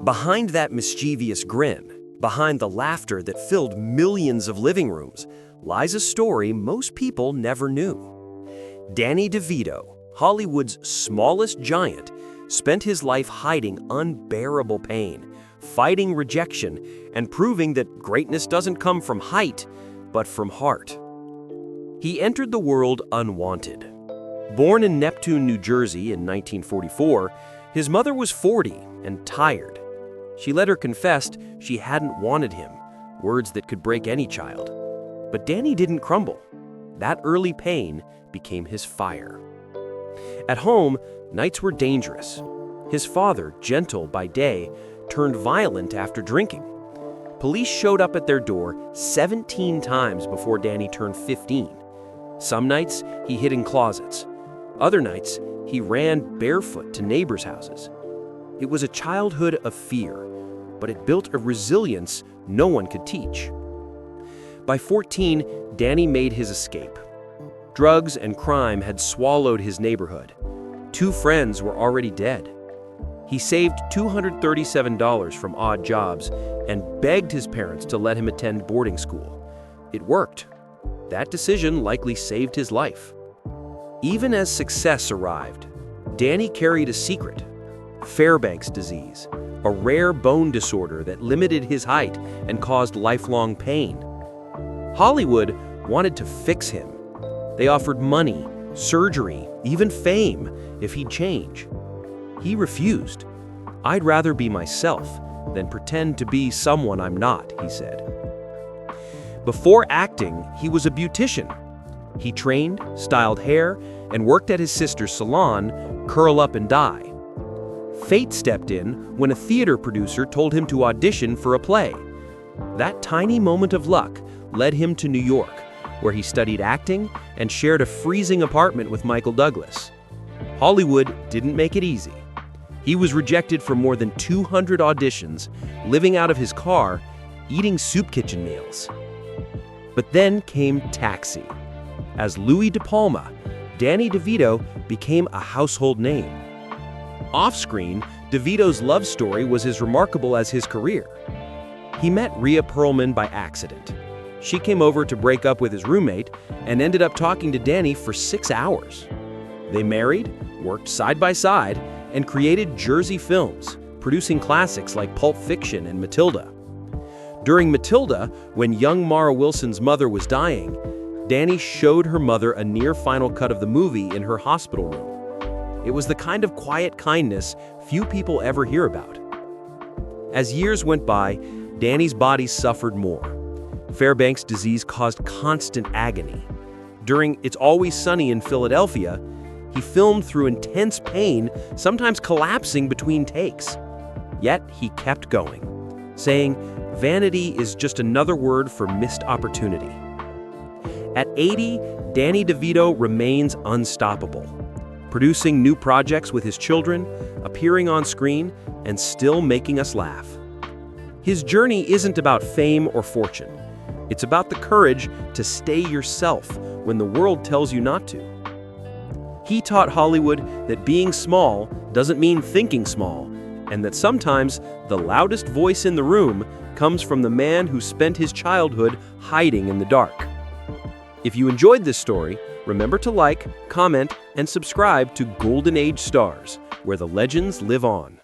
Behind that mischievous grin, behind the laughter that filled millions of living rooms, lies a story most people never knew. Danny DeVito, Hollywood's smallest giant, spent his life hiding unbearable pain, fighting rejection, and proving that greatness doesn't come from height, but from heart. He entered the world unwanted. Born in Neptune, New Jersey in 1944, his mother was 40 and tired. She later confessed she hadn't wanted him, words that could break any child. But Danny didn't crumble. That early pain became his fire. At home, nights were dangerous. His father, gentle by day, turned violent after drinking. Police showed up at their door 17 times before Danny turned 15. Some nights, he hid in closets. Other nights, he ran barefoot to neighbors' houses. It was a childhood of fear, but it built a resilience no one could teach. By 14, Danny made his escape. Drugs and crime had swallowed his neighborhood. 2 friends were already dead. He saved $237 from odd jobs and begged his parents to let him attend boarding school. It worked. That decision likely saved his life. Even as success arrived, Danny carried a secret: Fairbanks disease, a rare bone disorder that limited his height and caused lifelong pain. Hollywood wanted to fix him. They offered money, surgery, even fame if he'd change. He refused. "I'd rather be myself than pretend to be someone I'm not," he said. Before acting, he was a beautician. He trained, styled hair, and worked at his sister's salon, Curl Up and Die. Fate stepped in when a theater producer told him to audition for a play. That tiny moment of luck led him to New York, where he studied acting and shared a freezing apartment with Michael Douglas. Hollywood didn't make it easy. He was rejected for more than 200 auditions, living out of his car, eating soup kitchen meals. But then came Taxi. As Louis De Palma, Danny DeVito became a household name. Off-screen, DeVito's love story was as remarkable as his career. He met Rhea Perlman by accident. She came over to break up with his roommate and ended up talking to Danny for 6 hours. They married, worked side by side, and created Jersey films, producing classics like Pulp Fiction and Matilda. During Matilda, when young Mara Wilson's mother was dying, Danny showed her mother a near-final cut of the movie in her hospital room. It was the kind of quiet kindness few people ever hear about. As years went by, Danny's body suffered more. Fairbanks disease caused constant agony. During It's Always Sunny in Philadelphia, he filmed through intense pain, sometimes collapsing between takes. Yet he kept going, saying, "Vanity is just another word for missed opportunity." At 80, Danny DeVito remains unstoppable, producing new projects with his children, appearing on screen, and still making us laugh. His journey isn't about fame or fortune. It's about the courage to stay yourself when the world tells you not to. He taught Hollywood that being small doesn't mean thinking small, and that sometimes the loudest voice in the room comes from the man who spent his childhood hiding in the dark. If you enjoyed this story, remember to like, comment, and subscribe to Golden Age Stars, where the legends live on.